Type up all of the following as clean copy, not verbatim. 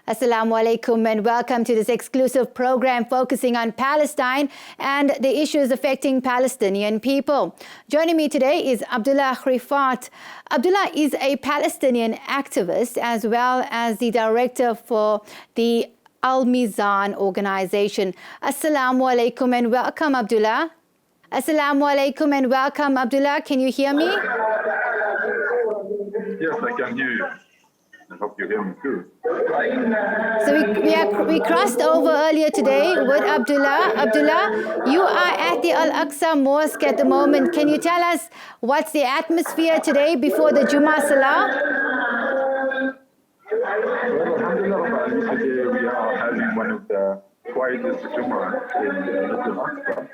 Assalamu alaikum and welcome to this exclusive program focusing on Palestine and the issues affecting Palestinian people. Joining me today is Abdallah Grifat. Abdallah is a Palestinian activist as well as the director for the Al-Mizan organization. Assalamu alaikum and welcome, Abdallah. Assalamu alaikum and welcome, Abdallah. Can you hear me? Yes, I can hear you. I hope you hear me too. So we crossed over earlier today with Abdallah. Abdallah, you are at the Al-Aqsa Mosque at the moment. Can you tell us what's the atmosphere today before the Jummah Salah? Well, alhamdulillah, today we are having one of the quietest Jummah in Al-Aqsa.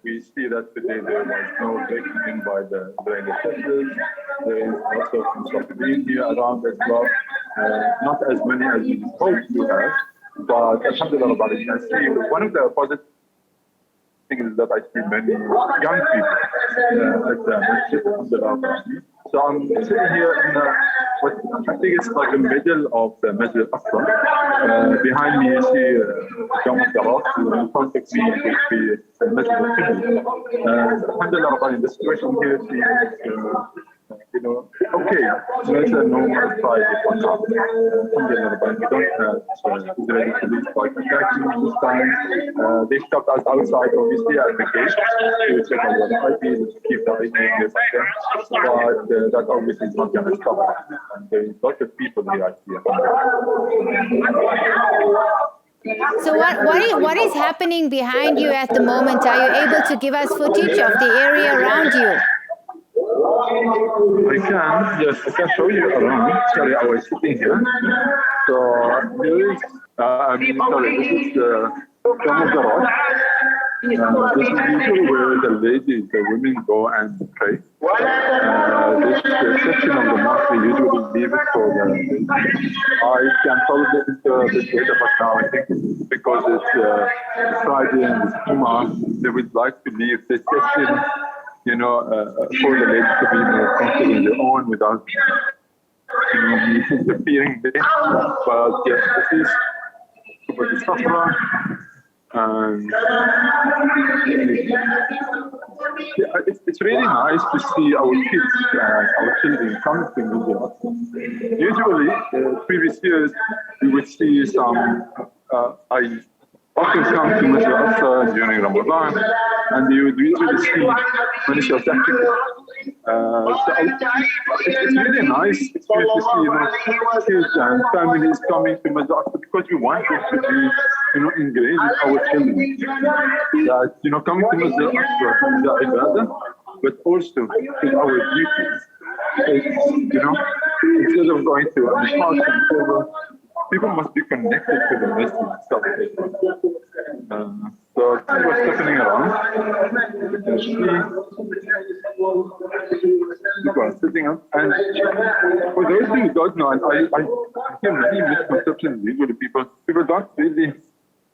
We see that today there was no breaking in by the protesters. There is also some Muslims here around as well. Not as many as we hoped to have, but alhamdulillah, I see one of the positive things is that I see many young people at the masjid, alhamdulillah. So I'm sitting here in what I think it's like the middle of the Masjid Al-Aqsa. Behind me you see Dome of the Rock, in front of me you see the Masjid Al-Qibla. Alhamdulillah, the situation here is okay. It's a normal side of what's happening. Alhamdulillah, but we don't have Israeli police like attacking this time. They stopped us outside, obviously, at the gate to check on the IPs, to keep the IPs there. But that obviously is not going to stop us. And there is lots of people here, I see. So what is happening behind you at the moment? Are you able to give us footage of the area around you? I can, yes, I can show you around. Sorry, I was sitting here. So there is, this is the Dome of the Rock. This is usually where the ladies, the women go and pray. This section of the mosque, we usually leave it for the ladies. I can probably enter a bit later, but now I think because it's Friday and it's Jummah, they would like to leave this section for the ladies to be more comfortable in their own without interfering there. But yes, this is the Safra, and it's really nice to see our kids, our children coming to Israel. Usually, previous years, we would see some, I often come to Masjid Al-Aqsa during Ramadan, and you would usually see many South Africans. So it's really nice experience to see, kids and families coming to Masjid Al-Aqsa because we want them to be, ingrained in our children. That, coming to Masjid Al-Aqsa is the ibadah, but also is our duties. Instead of going to a mosque, people must be connected to the masjid itself. So this is what's happening around. You can see people are sitting up. And for those who don't know, and I hear many misconceptions usually people don't really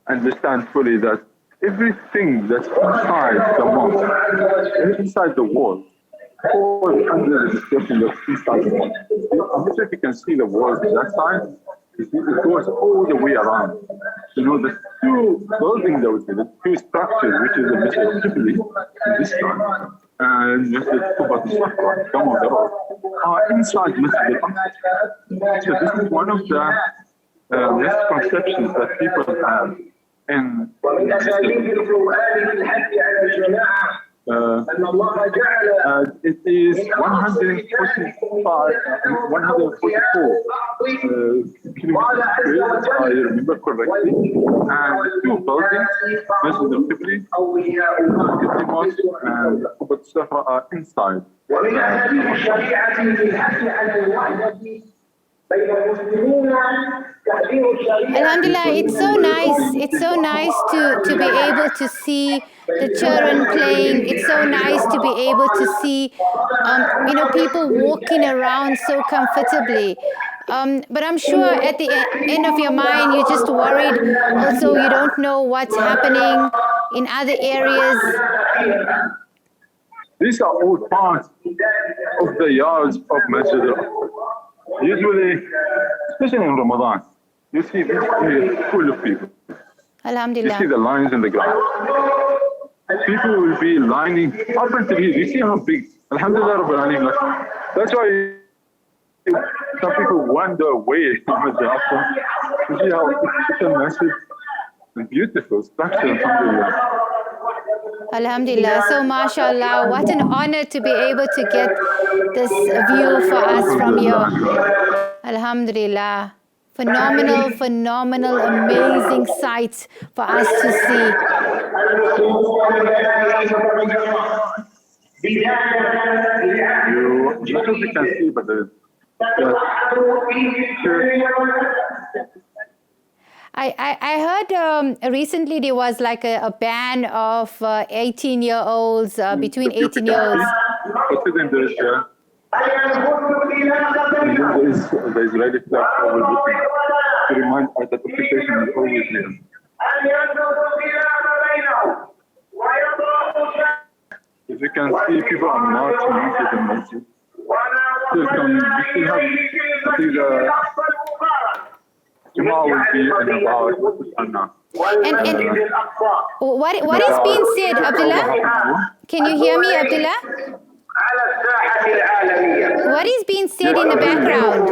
understand fully that everything that's inside the mosque, inside the wall, falls under the description that's inside the wall. I'm not sure if you can see the walls on that side. It goes all the way around. The two buildings, the two structures, which is the Masjid Al-Qibla, this side, and Masjid Al-Safra, Dome of the Rock, are inside Masjid Al-Aqsa. So this is one of the misconceptions that people have in it is 144 kilometers square, if I remember correctly, and the two buildings, Masjid Al-Qibla, Mosque, and Qubbat Safra are inside. Alhamdulillah, it's so nice. It's so nice to be able to see the children playing. It's so nice to be able to see, people walking around so comfortably. But I'm sure at the end of your mind, you're just worried. Also, you don't know what's happening in other areas. These are all parts of the yards of Masjid Al-Aqsa. Usually, especially in Ramadan, you see this area full of people. You Alhamdulillah. see the lines in the ground. People will be lining up until here. You see how big. Alhamdulillah Rabbil Alameen. That's why some people wonder where Masjid Al-Aqsa. You see how it's a massive and beautiful structure. Alhamdulillah. Alhamdulillah. So, mashallah, what an honor to be able to get this view for us from your. Alhamdulillah. Phenomenal, phenomenal, amazing sights for us to see. You can see, but I heard recently there was like a ban of 18-year-olds, between 18-year-olds. The Israeli flag overlooking to remind us that occupation is always there. If you can see, people are marching into the masjid. Still coming. We still have, I think the Jumu'ah will be in about What is being said, Abdullah? Can you hear me, Abdullah? What is being said in the background?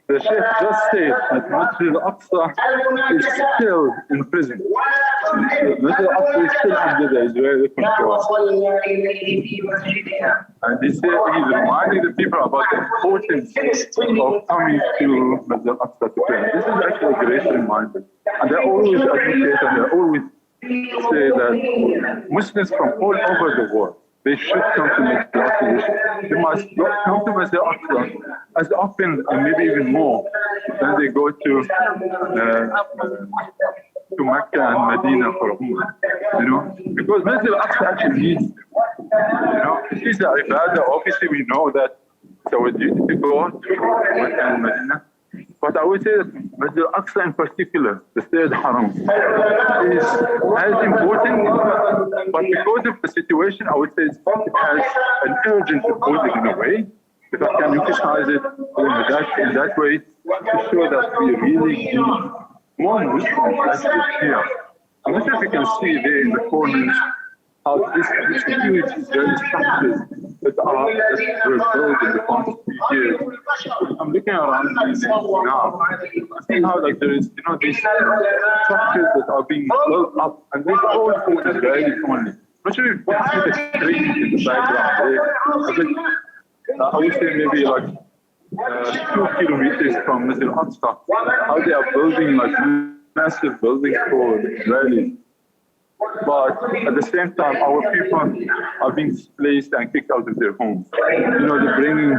The Sheikh just said that Masjid Al-Aqsa is still in prison. Masjid Al-Aqsa is still under the Israeli control. And he said he's reminding the people about the importance of coming to Masjid Al-Aqsa to pray. This is actually a great reminder. And they always advocate and they always say that Muslims from all over the world, they should come to Masjid Al-Aqsa. They must come to Masjid Al-Aqsa as often and maybe even more than they go to Mecca and Medina for Umrah. You know, because Masjid Al-Aqsa actually needs, you know, it is the ibadah. Obviously, we know that it's our duty to go to Mecca and Medina. But I would say that Masjid Al-Aqsa in particular, the third haram, is as important, but because of the situation, I would say it has an urgent importance in a way. If I can emphasize it in that way, to show that we really need more Muslims here. I'm not sure if you can see there in the corners how this huge Israeli structures that were built in the past few years. I'm looking around these now. I see how like there is, you know, these structures that are being built up, and these are all for Israelis only. I'm not sure if you can see the trees in the background there. I would say maybe like 2 kilometers from Masjid Al-Aqsa, how they are building like massive buildings for the Israelis. But at the same time, our people are being displaced and kicked out of their homes. You know, they're bringing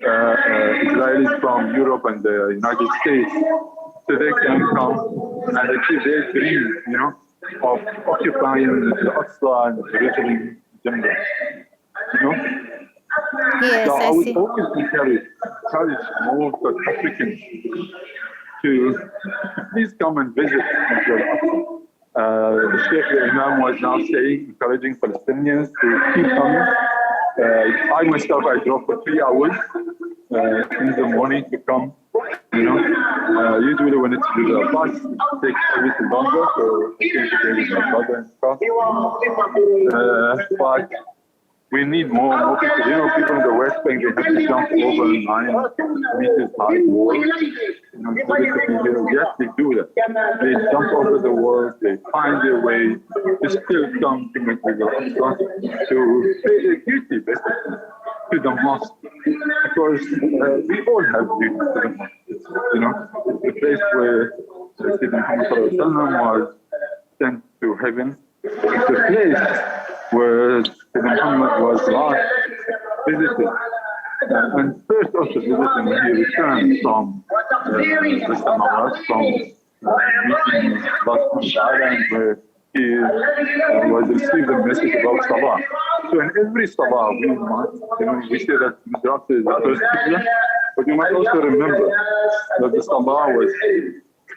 Israelis from Europe and the United States so they can come and achieve their dream, you know, of occupying the Aqsa and the original jungle. You know? Yes, So I I would see. always encourage more South Africans to please come and visit Masjid Al-Aqsa. The Sheikh, the Imam, was now saying, encouraging Palestinians to keep coming. I myself, I drove for 3 hours in the morning to come. You know, usually when it's with a bus, it takes a little longer, so I came today with my brother and stuff. But we need more people. You know, people in the West Bank, they have to jump over 9 meters high walls. You know, so they could be here. Yes, they do that. They jump over the walls, they find their way to still come to Masjid Al-Aqsa to pay their duty, basically, to the mosque. Because we all have duty to the mosque. You know, it's the place where Sayyidina Muhammad was sent to heaven. It's the place where Sayyidina Muhammad was last visited. And first also visited when he returned from the Samawat, from meeting last Island, where he was received a message about Salah. So in every Salah, we must, you know, we say that Masjid Al-Aqsa is the first Qibla, but you must also remember that the Salah was,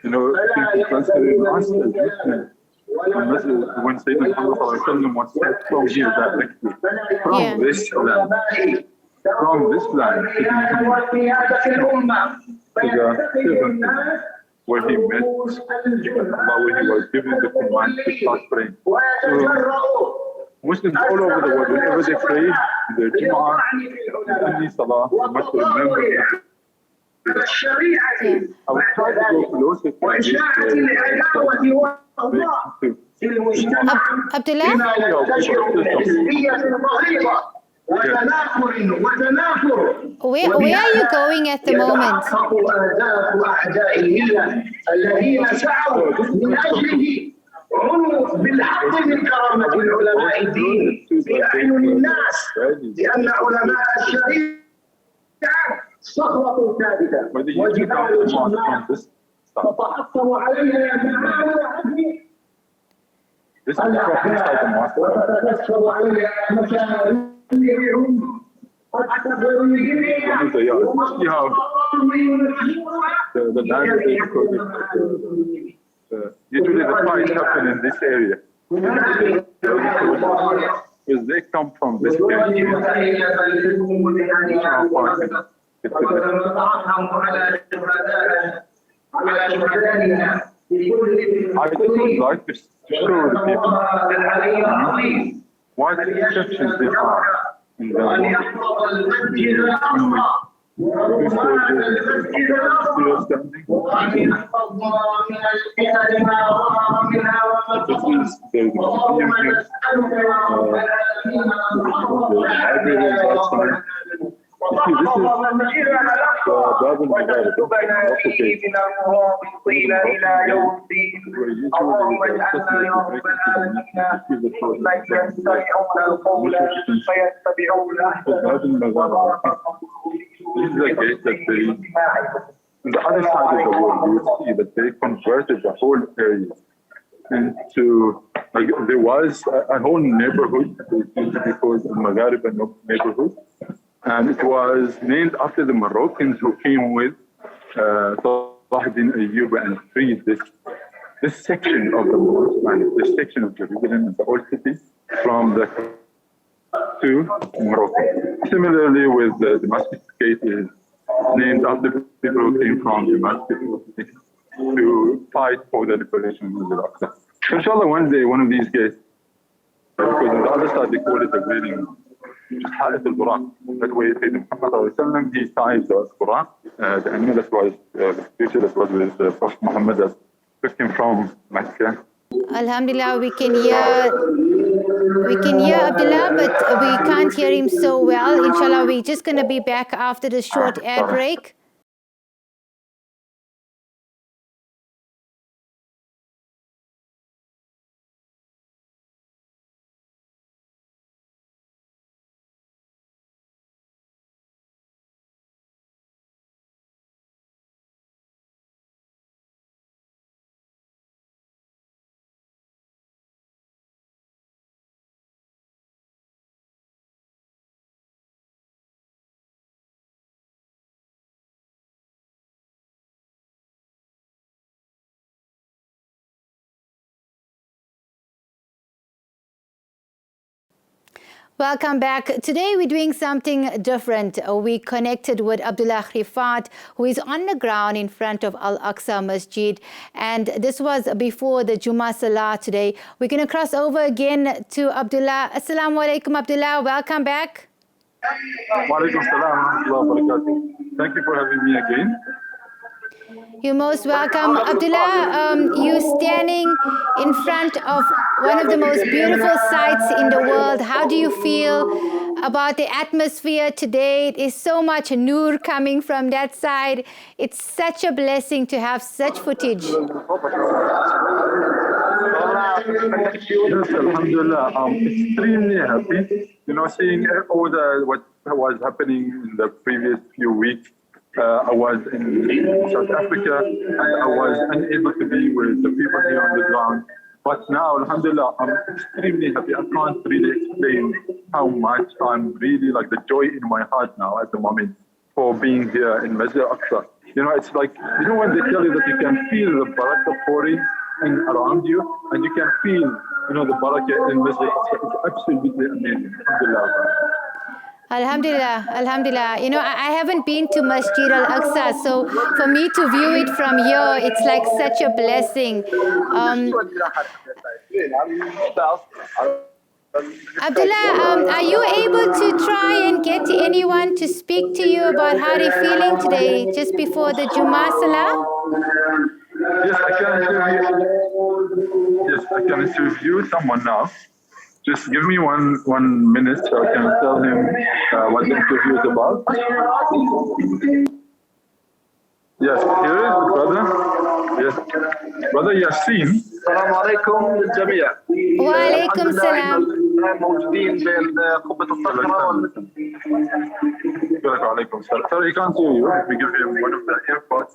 you know, people considered us as Muslims. When Sayyidina Muhammad was sent from here directly, from this land. from this land to the seventh, where he met Allah, where he was given the command to start praying. So Muslims all over the world, whenever they pray, the Jum'ah, the any Salah, they must remember that. I will try to go closer to Abdullah? Where are you going at the moment? بالحق من كرامة علماء الدين في أعين الناس لأن علماء الشريعة صخرة ثابتة وجبال صناعة تتحطم عليها يا جماعة عدني وتتكسر عليها مشاريعهم the land is usually the fights happen in this area. Because they come from this area. I would like to show the people what exceptions there are in the وأن يحفظ المسجد الأقصى وأن يحفظ من الفتن ما ظهر منها وما بطن اللهم نسألك يا رب العالمين وتحفظ المسجد الأقصى وتكتبنا فيه من المرابطين إلى يوم الدين اللهم اجعلنا يا رب العالمين ممن يستمعون القول فيتبعون أحسنه وبارك This is a gate that they, on the other side of the world, you will see that they converted the whole area into, like, there was a whole neighborhood, which used to be called the Maghariba neighborhood, and it was named after the Moroccans who came with Salah bin Ayyub and freed this section of the world, and this section of Jerusalem and the old city from the to Morocco. Similarly, with the Damascus gate is named after people who came from Damascus to fight for the liberation of Al-Aqsa. So inshallah, one day, one of these gates, because on the other side they call it a greeting, Halat al-Buraq. That way, Muhammad he ties the Buraq, the animal that was the creature that was with Prophet Muhammad that took him from Mecca. Alhamdulillah, we can hear Abdullah, but we can't hear him so well. Inshallah, we're just going to be back after the short ad break. Welcome back. Today we're doing something different. We connected with Abdallah Grifat, who is on the ground in front of Al-Aqsa Masjid. And this was before the Jummah Salah today. We're going to cross over again to Abdullah. Assalamu alaikum, Abdullah. Welcome back. Wa alaikum salam wa rahmatullahi wa barakatuh. Thank you for having me again. You're most welcome. Abdullah, you're standing in front of one of the most beautiful sights in the world. How do you feel about the atmosphere today? It is so much nur coming from that side. It's such a blessing to have such footage. Yes, alhamdulillah. Extremely happy. You know, seeing all what was happening in the previous few weeks. I was in South Africa and I was unable to be with the people here on the ground. But now, alhamdulillah, I'm extremely happy. I can't really explain how much I'm really like the joy in my heart now at the moment for being here in Masjid Al-Aqsa. You know, it's like, you know when they tell you that you can feel the barakah pouring in around you and you can feel, you know, the barakah in Masjid Al-Aqsa. It's absolutely amazing. Alhamdulillah. Alhamdulillah, Alhamdulillah. You know, I haven't been to Masjid Al-Aqsa, so for me to view it from here, it's like such a blessing. Abdullah, are you able to try and get anyone to speak to you about how they're feeling today, just before the Jummah Salah? Yes, I can interview. Yes, I can interview someone now. Just give me one minute so I can tell him what the interview is about. Yes, here is brother. Yes, brother Yasin. السلام عليكم للجميع. وعليكم السلام. موجودين بين قبة الصخرة وعليكم السلام. Sorry, he can't hear you. Let me give him one of the AirPods.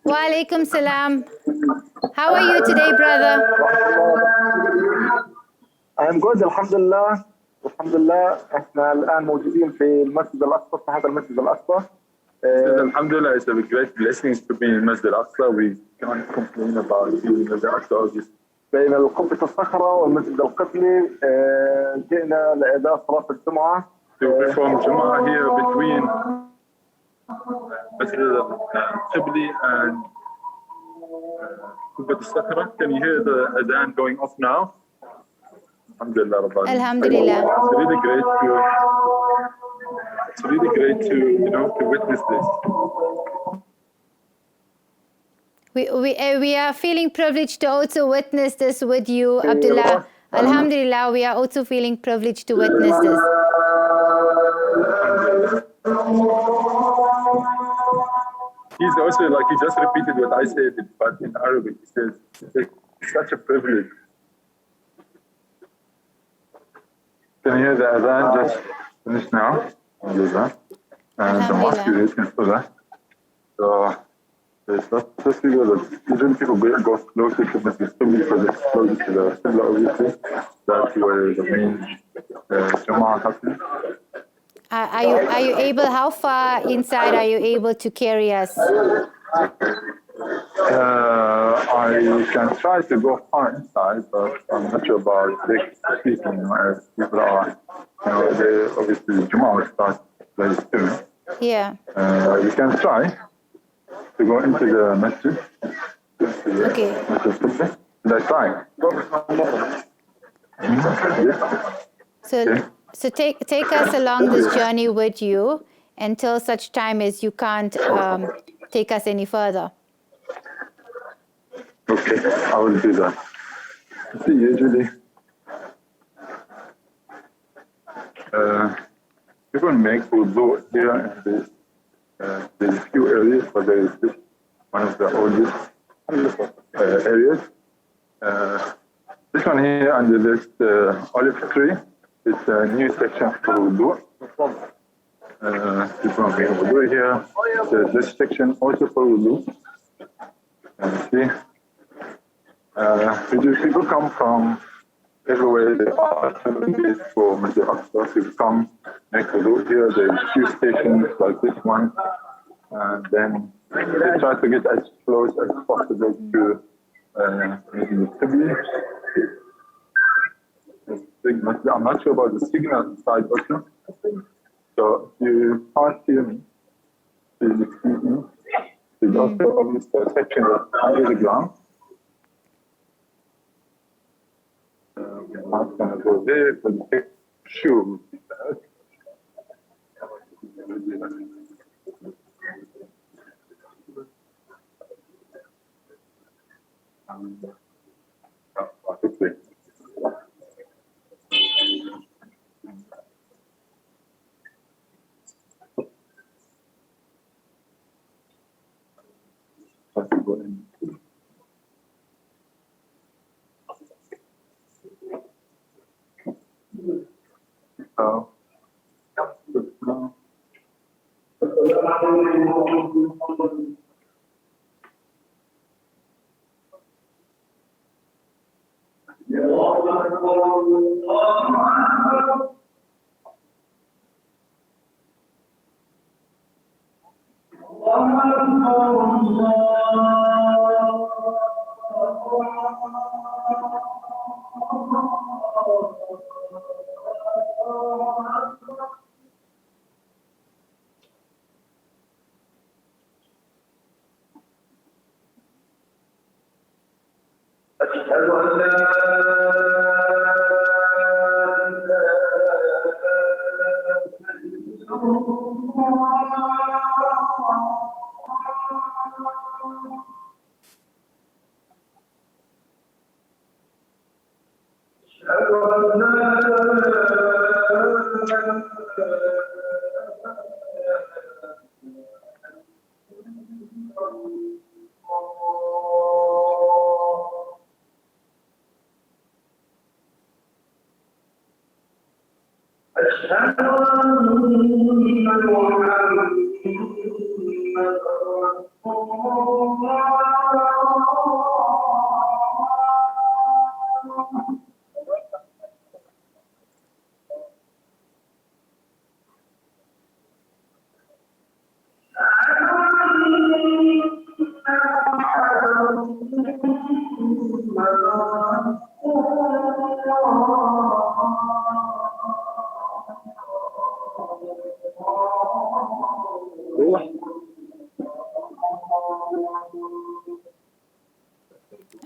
Walaikum salam. How are you today, brother? I'm good الحمد لله. الحمد لله احنا الآن موجودين في المسجد الأقصى في هذا المسجد الأقصى. Alhamdulillah, it's a great blessing to be in Masjid Al-Aqsa. We can't complain about being in Masjid Al-Aqsa. بين القبة الصخرة والمسجد القبلي جئنا لأداء صلاة الجمعة. To perform Jummah here between Masjid Al-Qibli and Qubbat Al-Sakhra. Can you hear the adhan going off now? Alhamdulillah. Alhamdulillah. It's really great to to witness this. We are feeling privileged to also witness this with you, Abdullah. Alhamdulillah, we are also feeling privileged to witness this. He's also he just repeated what I said, but in Arabic. He says, it's such a privilege. Can you hear the adhan just finished now? And the mosque is waiting for that. So it's not just people that usually people go closer to the Qibla because it's closer to the Qibla, obviously. That's where the main Jama'ah happens. Are you able, how far inside are you able to carry us? I can try to go far inside, but I'm not sure about big speaking as people are, they obviously Jama'ah will start very soon. Yeah. You can try to go into the masjid. Okay. That's fine. So take us along this journey with you until such time as you can't take us any further. Okay, I will do that. See, usually people make wudu here in this. There's a few areas, but there is this one of the oldest areas. This one here under this olive tree, it's a new section for wudu. People are making wudu here. There's this section also for wudu. And see, people come from everywhere. They are for Masjid Al-Aqsa. People come, make wudu here. There's a few stations like this one. And then they try to get as close as possible to the Qibla. I'm not sure about the signal inside also. So if you can't hear me, please excuse me. There's also obviously a section under the ground. We're not going to go there, but the shoe will be bad.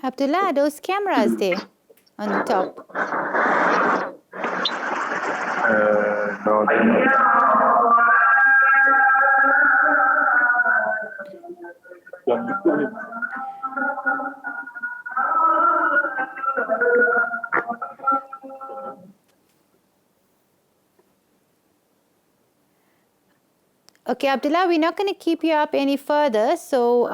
Abdullah, those cameras there on the top. No, Okay, Abdullah, we're not going to keep you up any further. So,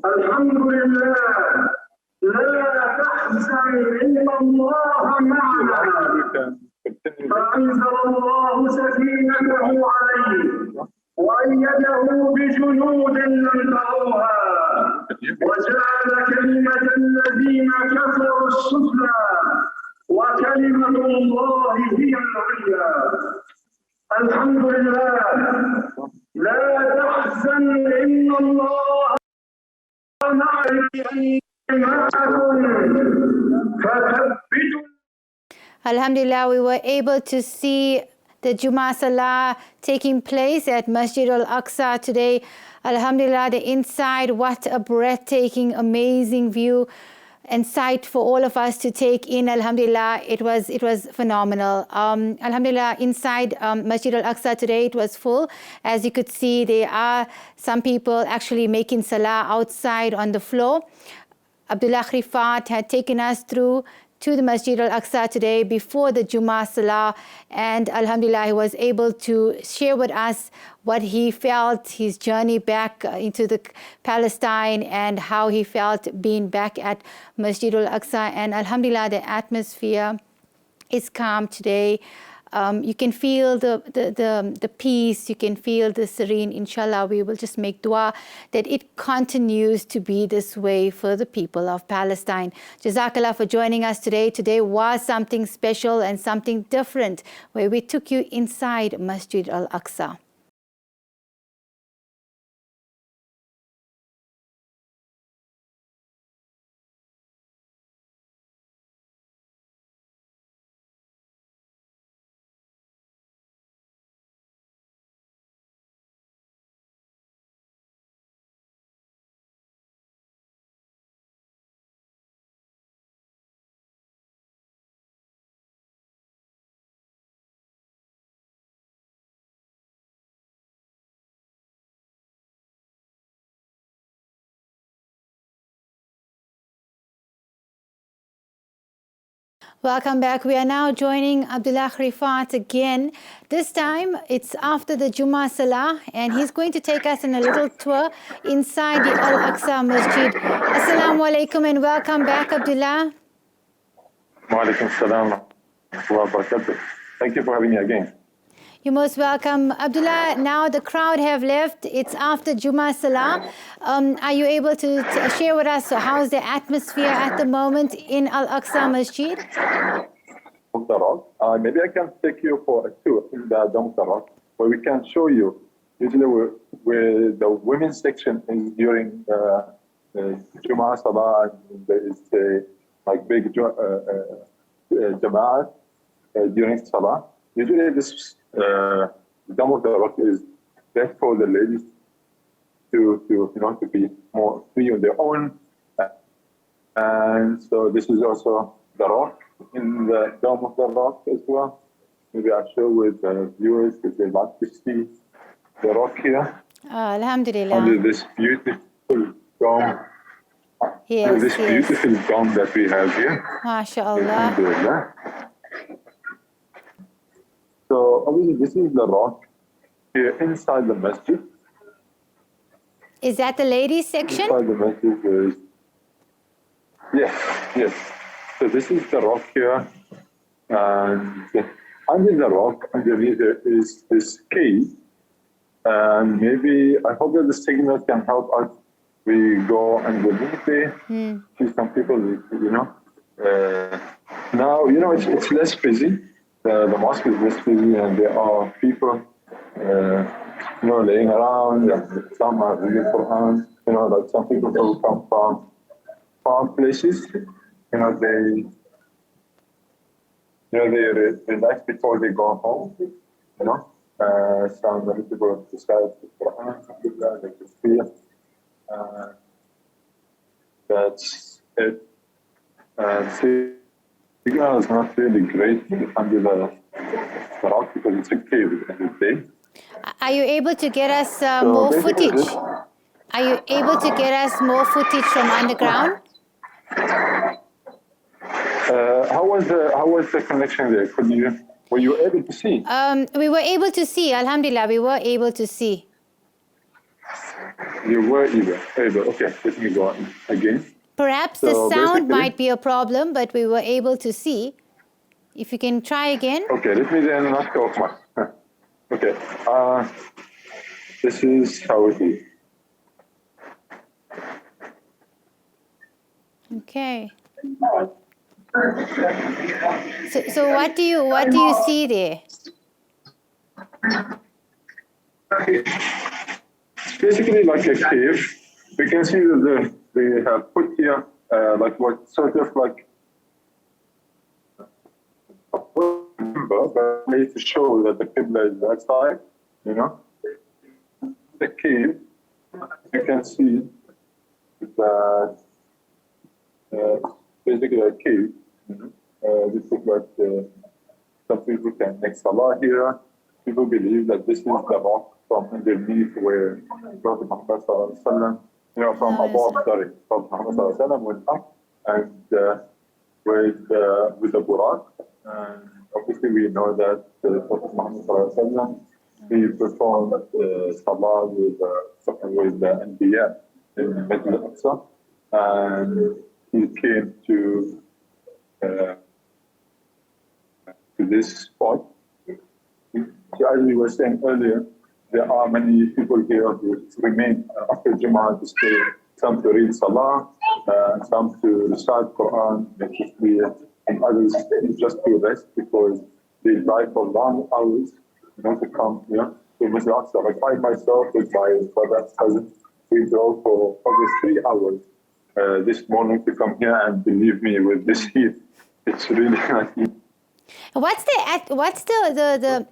الحمد لله لا تحزن إن الله معنا فأنزل الله سكينته عليه وأيده بجنود لم تروها وجعل كلمة الذين كفروا السفلى وكلمة الله هي العليا. الحمد لله لا تحزن إن الله Alhamdulillah, we were able to see the Jummah Salah taking place at Masjid Al-Aqsa today. Alhamdulillah, the inside, what a breathtaking, amazing view and sight for all of us to take in. Alhamdulillah, it was phenomenal. Alhamdulillah, inside Masjid Al-Aqsa today, it was full. As you could see, there are some people actually making salah outside on the floor. Abdullah Grifat had taken us through to the Masjid al-Aqsa today before the Jummah Salah, and alhamdulillah, he was able to share with us what he felt, his journey back into the Palestine, and how he felt being back at Masjid al-Aqsa. And alhamdulillah, the atmosphere is calm today. You can feel the peace, you can feel the serene. Inshallah, we will just make dua that it continues to be this way for the people of Palestine. Jazakallah for joining us today. Today was something special and something different, where we took you inside Masjid al-Aqsa. Welcome back. We are now joining Abdallah Grifat again. This time it's after the Jummah Salah, and he's going to take us on a little tour inside the Al-Aqsa Masjid. Assalamu alaikum and welcome back, Abdullah. Wa alaikum salam wa rahmatullahi wa barakatuh. Thank you for having me again. You're most welcome. Abdullah, now the crowd have left. It's after Jummah Salah. Are you able to share with us how's the atmosphere at the moment in Al-Aqsa Masjid? Maybe I can take you for a tour in the Dome of Rock, where we can show you usually where the women's section is during Jummah Salah, and there is like big Jama'at during Salah. Usually this Dome of the Rock is there for the ladies to be more free on their own. And so this is also the rock in the Dome of the Rock as well. Maybe I'll show with the viewers if they like to see the rock here. Alhamdulillah. Under this beautiful dome. Yes, this beautiful dome that we have here. MashaAllah. Alhamdulillah. So obviously this is the rock here inside the masjid. Is that the ladies section? Inside the masjid is, yes. So this is the rock here, and under the rock, underneath there is this cave. And maybe, I hope that the signal can help us. We go underneath there, see some people, now, it's less busy. The mosque is less busy, and there are people, laying around. Some are reading Quran. Like some people who come from far places. They relax before they go home. Some people decide to Quran, they can feel. That's it. Signal is not really great under the rock because it's a cave at the day. Are you able to get us more footage? Are you able to get us more footage from underground? How was the connection there? Were you able to see? We were able to see. Alhamdulillah, we were able to see. You were able. Okay, let me go on again. Perhaps the sound might be a problem, but we were able to see. If you can try again. Okay, let me then not go off my. Okay, this is how it is. Okay. So what do you see there? It's basically like a cave. We can see that they have put here like what sort of like but made to show that the Qibla is that side, The cave, you can see that basically a cave. This is like some people can make salah here. People believe that this is the rock from underneath where Prophet Muhammad sallallahu alaihi wasallam, from above, Prophet Muhammad sallallahu alaihi wasallam went up, and with the Burak. And obviously, we know that Prophet Muhammad sallallahu alaihi wasallam, he performed salah with the Anbiya in Middle Aqsa, and he came to this spot. So as we were saying earlier, there are many people here who remain after Jum'ah to stay, some to read Salah, some to recite Quran, basically, and others just to rest because they drive for long hours, to come here to Masjid Al-Aqsa. Like I myself with my brother's cousin, we drove for over 3 hours this morning to come here, and believe me, with this heat, it's really not easy. What's the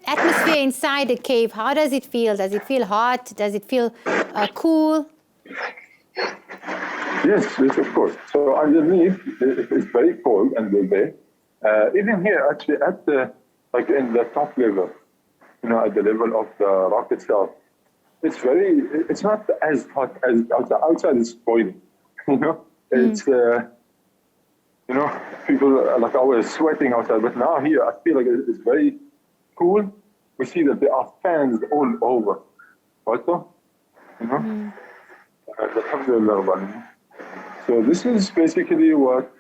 atmosphere inside the cave? How does it feel? Does it feel hot? Does it feel cool? Yes, of course. So underneath, it's very cold under there. Even here, actually, at in the top level, at the level of the rock itself, it's not as hot as outside. Outside is boiling, It's, people, like I was sweating outside, but now here, I feel like it's very cool. We see that there are fans all over. Also, Alhamdulillah. So this is basically what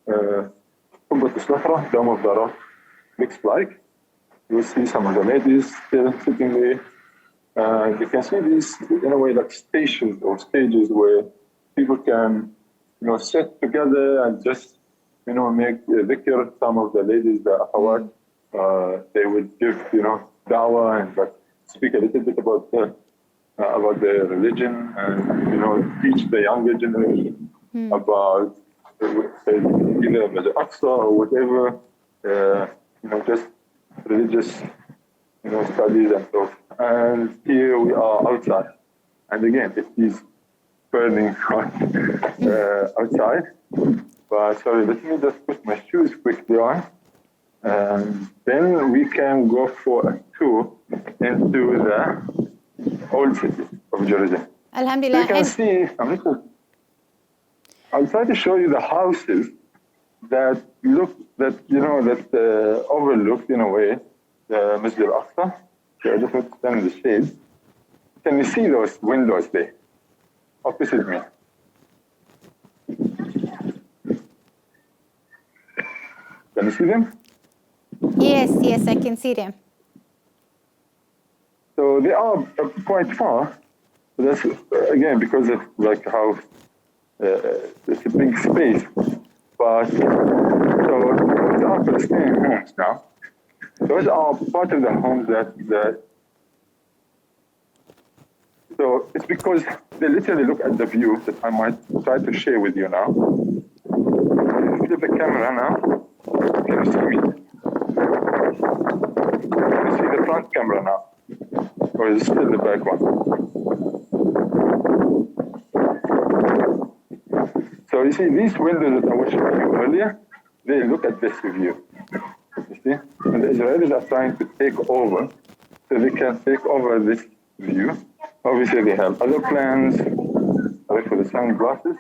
Qubbat al-Safra, Dome of the Rock, looks like. You will see some of the ladies still sitting there. You can see these, in a way, like stations or stages where people can, sit together and just, make dhikr. Some of the ladies, the akhawat, they would give, dawah and speak a little bit about their religion and, teach the younger generation about either Masjid Aqsa or whatever, just religious, studies and so. And here we are outside. And again, it is burning hot outside. But sorry, let me just put my shoes quickly on. And then we can go for a tour into the old city of Jerusalem. Alhamdulillah. You can see, I'll try to show you the houses that overlooked in a way the Masjid Al-Aqsa. So I just want to stand in the shade. Can you see those windows there? Opposite me. Can you see them? Yes, I can see them. So they are quite far. That's again because of how it's a big space. But so those are Palestinian homes now. Those are part of the homes that. So it's because they literally look at the view that I might try to share with you now. Flip the camera now. Can you see me? Can you see the front camera now? Or is it still the back one? So you see, these windows that I was showing you earlier, they look at this view. You see? And the Israelis are trying to take over, so they can take over this view. Obviously, they have other plans. Sorry for the sunglasses.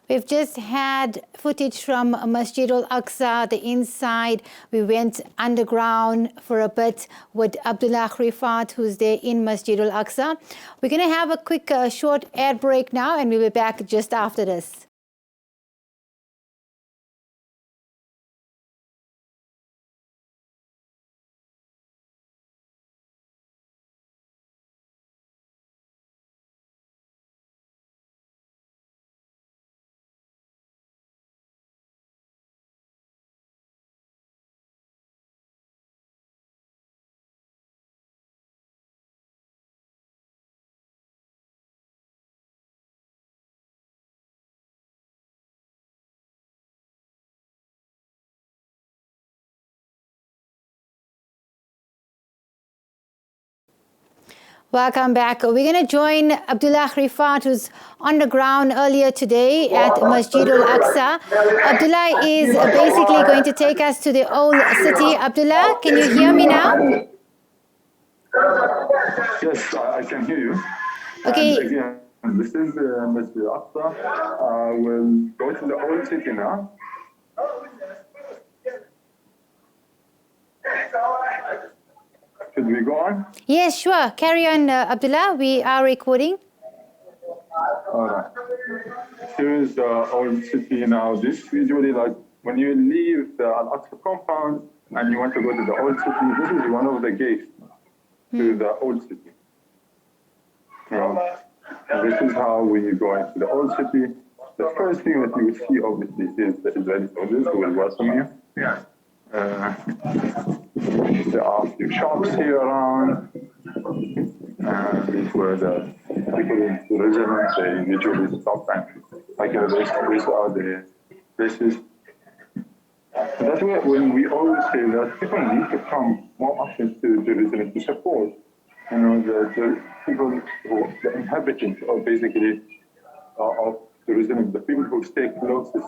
We've just had footage from Masjid Al-Aqsa, the inside. We went underground for a bit with Abdallah Grifat, who's there in Masjid Al-Aqsa. We're going to have a quick short ad break now, and we'll be back just after this. Welcome back. We're going to join Abdallah Grifat, who's on the ground earlier today at Masjid Al-Aqsa. Abdallah is basically going to take us to the old city. Abdallah, can you hear me now? Yes, I can hear you. Okay. And again, this is Masjid Al-Aqsa. We'll go to the old city now. Should we go on? Yes, sure. Carry on, Abdullah. We are recording. All right. Here is the old city now. This usually, like, when you leave the Al-Aqsa compound and you want to go to the old city, this is one of the gates to the old city. And this is how we go into the old city. The first thing that you will see, obviously, is the Israeli soldiers who will welcome you. Yeah. There are a few shops here around. These were the people in tourism. They usually stop and like these are the places. That's why when we always say that people need to come more often to Jerusalem to support, the people who, the inhabitants, or basically of Jerusalem, the people who stay closest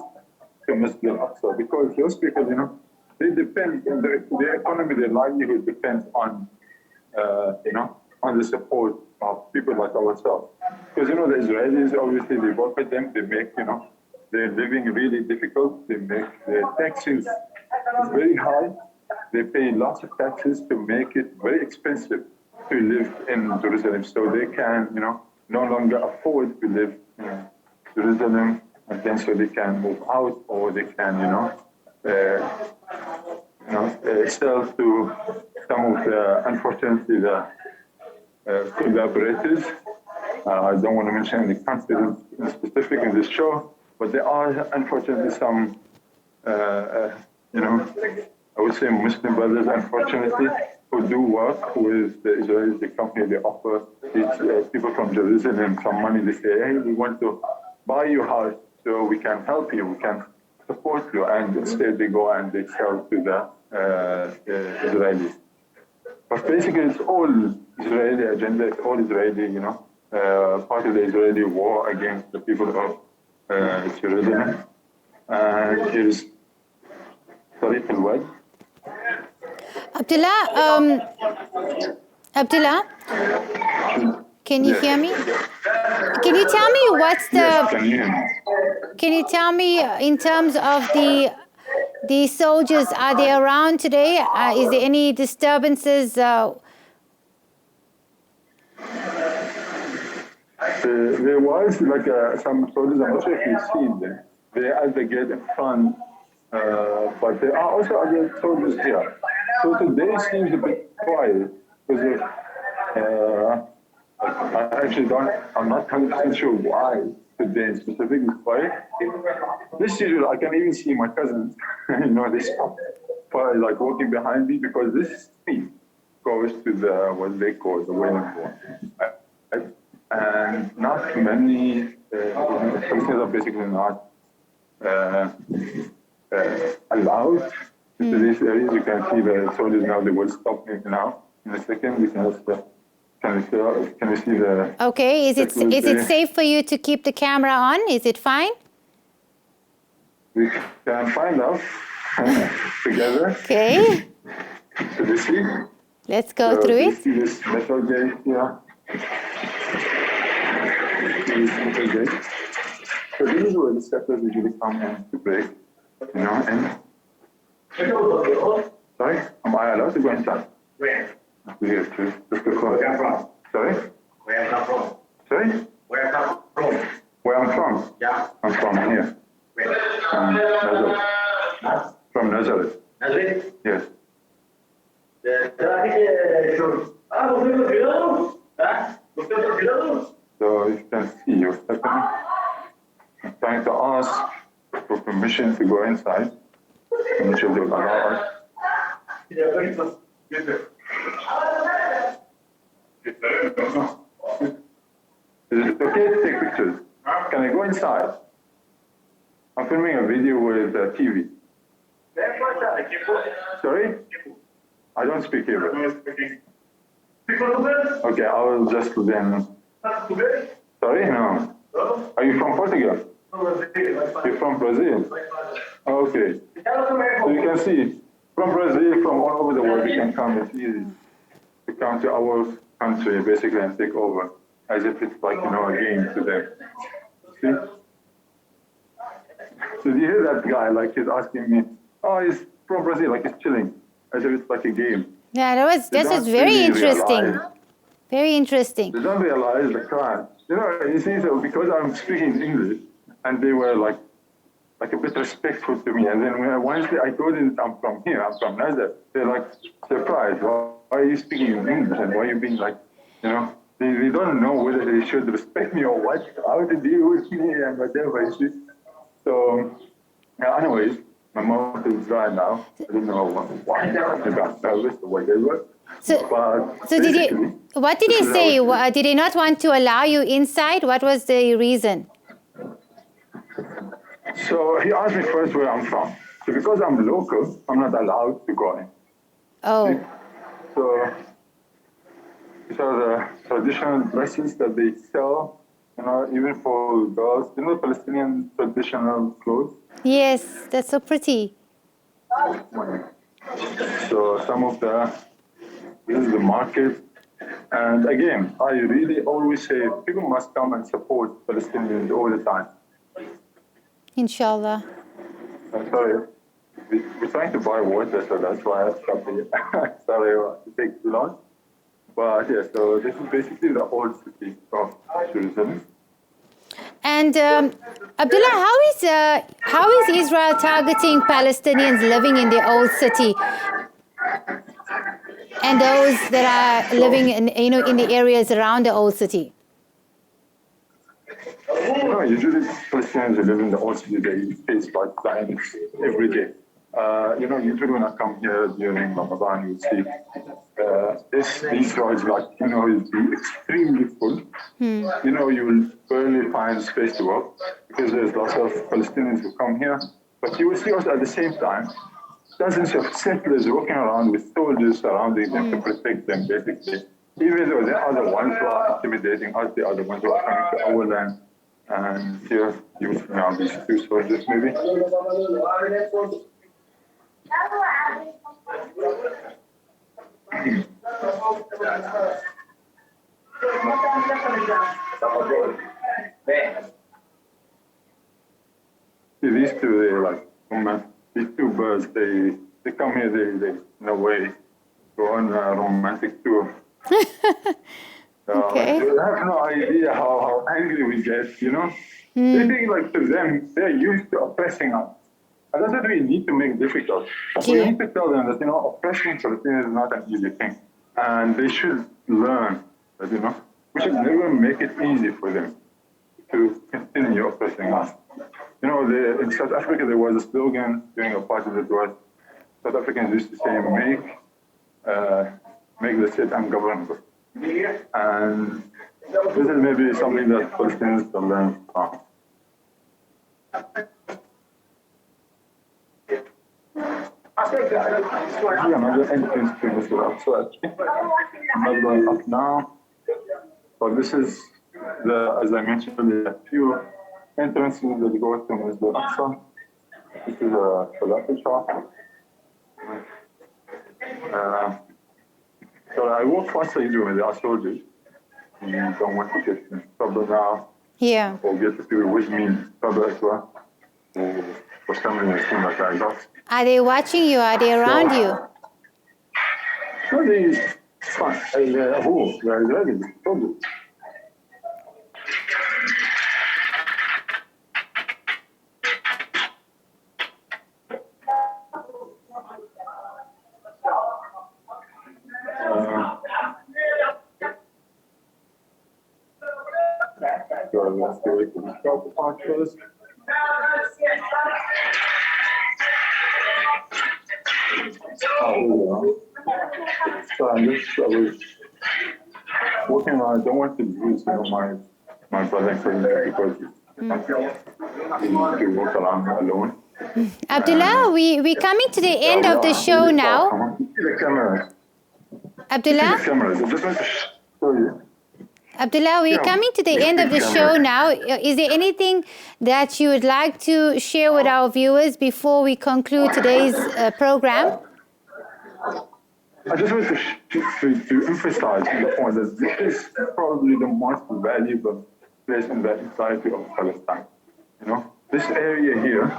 to Masjid al-Aqsa, because those people, they depend, their economy, their livelihood depends on, on the support of people like ourselves. Because, the Israelis, obviously, they work with them, they make, their living really difficult, they make their taxes very high, they pay lots of taxes to make it very expensive to live in Jerusalem, so they can, no longer afford to live in Jerusalem, and then so they can move out, or they can, sell to some of the, unfortunately, the collaborators. I don't want to mention any countries specific in this show, but there are, unfortunately, some, I would say Muslim brothers, unfortunately, who do work with the Israelis, the company. They offer these people from Jerusalem some money. They say, hey, we want to buy your house so we can help you, we can support you. And instead they go and they sell to the Israelis. But basically it's all Israeli agenda, it's all Israeli, part of the Israeli war against the people of Jerusalem. And here's Tariq al-Wad. Abdullah, can you hear me? Can you tell me what's the? Yes, can you hear me? Can you tell me in terms of the soldiers? Are they around today? Is there any disturbances? There was like some soldiers. I'm not sure if you've seen them. They're at the gate in front, but there are also other soldiers here. So today seems a bit quiet because I actually I'm not 100% sure why today specifically is quiet. This usually, I can even see my cousins, they stop by like walking behind me because this street goes to the, what they call the wailing wall. And not many Christians are basically not allowed into these areas. You can see the soldiers now, they will stop me now in a second because can you see the... Okay, is it safe for you to keep the camera on? Is it fine? We can find out together. Okay. So you see? Let's go through it. See this metal gate here. This metal gate. So this is where the settlers usually come in to break, and... Sorry? Am I allowed to go inside? Where? Here, too. Just to close. Where from? Sorry? Where am I from? Sorry? Where am I from? Where I'm from? Yeah. I'm from here. Where? Nazareth. Huh? From Nazareth. Nazareth? Yes. So you can see you're stepping. I'm trying to ask for permission to go inside. I'm not sure they'll allow us. Is it okay to take pictures? Can I go inside? I'm filming a video with TV. Sorry? I don't speak Hebrew. Okay, I will just then. Sorry? No. Are you from Portugal? You're from Brazil? Okay. So you can see, from Brazil, from all over the world, you can come. It's easy to come to our country, basically, and take over, as if it's like, a game to them. See? So do you hear that guy, like he's asking me, oh, he's from Brazil, like he's chilling, as if it's like a game. Yeah, this don't is very really interesting. realize- Very interesting. They don't realize the crime. You see, so because I'm speaking English, and they were like a bit respectful to me. And then once I told them I'm from here, I'm from Nazareth, they're like surprised. Why are you speaking in English? And why are you being like, they don't know whether they should respect me or what, how to deal with me and whatever. You see? So, anyways, my mouth is dry now. I don't know why. I got nervous or whatever. So, But so what did he say? Did he not want to allow you inside? What was the reason? So he asked me first where I'm from. So because I'm local, I'm not allowed to go in. Oh, So these are the traditional dresses that they sell, even for girls. Palestinian traditional clothes. yes, that's so pretty. So this is the market. And again, I really always say people must come and support Palestinians all the time. Inshallah. Sorry, we're trying to buy water, so that's why I stopped here. Sorry to take too long. But yeah, so this is basically the old city of Jerusalem. And Abdullah, how is Israel targeting Palestinians living in the old city and those that are living in the areas around the old city? Usually Palestinians who live in the old city, they face like violence every day. Usually when I come here during Ramadan, you see these roads will be extremely full. You will barely find space to walk because there's lots of Palestinians who come here. But you will see also at the same time dozens of settlers walking around with soldiers surrounding them to protect them, basically. Even though they are the ones who are intimidating us, they are the ones who are coming to our land. And here you see now these two soldiers, maybe. See, these two, these two birds, they come here, they in a way, go on a romantic tour. Okay. They have no idea how angry we get, They think to them, they're used to oppressing us. And that's what we need to make difficult. We need to tell them that, oppressing Palestinians is not an easy thing. And they should learn that, we should never make it easy for them to continue oppressing us. In South Africa, there was a slogan during a party that was, South Africans used to say, make the state ungovernable. And this is maybe something that Palestinians can learn from. Another entrance to this route. So actually, I'm not going up now. But this is as I mentioned, there are few entrances that go to Masjid al-Aqsa. This is a falafel shop. So I walk faster usually with our soldiers. You don't want to get in trouble now. Yeah. Or get the people with me in trouble as well. For some reason, like I got. Are they watching you? Are they around you? No, it's fine. Who? They are Israelis. Soldiers. So let's go to the shop part first. So I was working on. I don't want to lose, my brother because he needs to walk around alone. Abdullah, we're coming to the end of the show now. The cameras. Abdullah? The cameras. I just want to show you. Abdullah, we're coming to the end of the show now. Is there anything that you would like to share with our viewers before we conclude today's program? I just want to emphasize the point that this is probably the most valuable place in the entirety of Palestine. This area here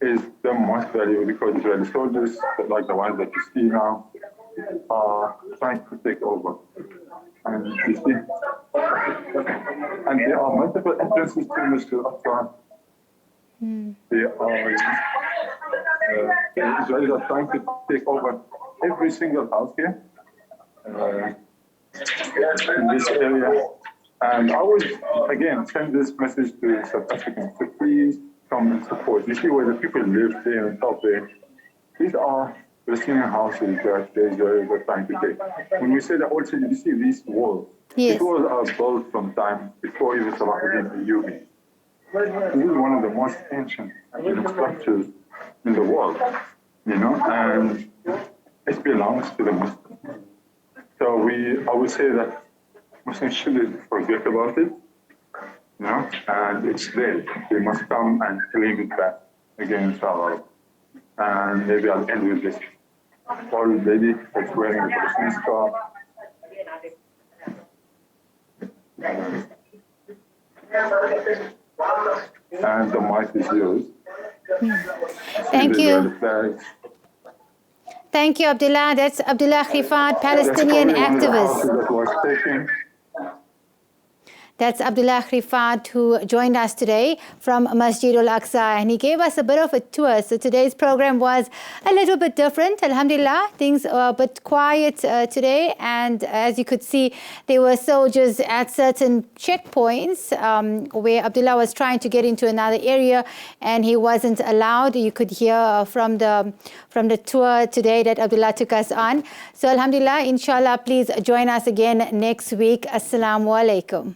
is the most valuable because Israeli soldiers, like the ones that you see now, are trying to take over. And you see, and there are multiple entrances to Masjid al-Aqsa. The Israelis are trying to take over every single house here in this area. And I would, again, send this message to South Africans to please come and support. You see where the people live there and top there. These are Palestinian houses that the Israelis are trying to take. When we say the old city, you see these walls. Yes. These walls are built from time before even Salah Ayyubi. This is one of the most ancient structures in the world, and it belongs to the Muslims. So I would say that Muslims shouldn't forget about it, and it's there. They must come and claim it back again, inshallah. And maybe I'll end with this old lady that's wearing a Palestinian scarf. And the mic is yours. Thank you. Thank you, Abdallah. That's Abdallah Grifat, Palestinian activist. That's Abdallah Grifat, who joined us today from Masjid al-Aqsa, and he gave us a bit of a tour. So today's program was a little bit different. Alhamdulillah, things are a bit quiet today, and as you could see, there were soldiers at certain checkpoints where Abdallah was trying to get into another area, and he wasn't allowed. You could hear from the tour today that Abdallah took us on. So Alhamdulillah, inshallah, please join us again next week. Assalamu alaikum.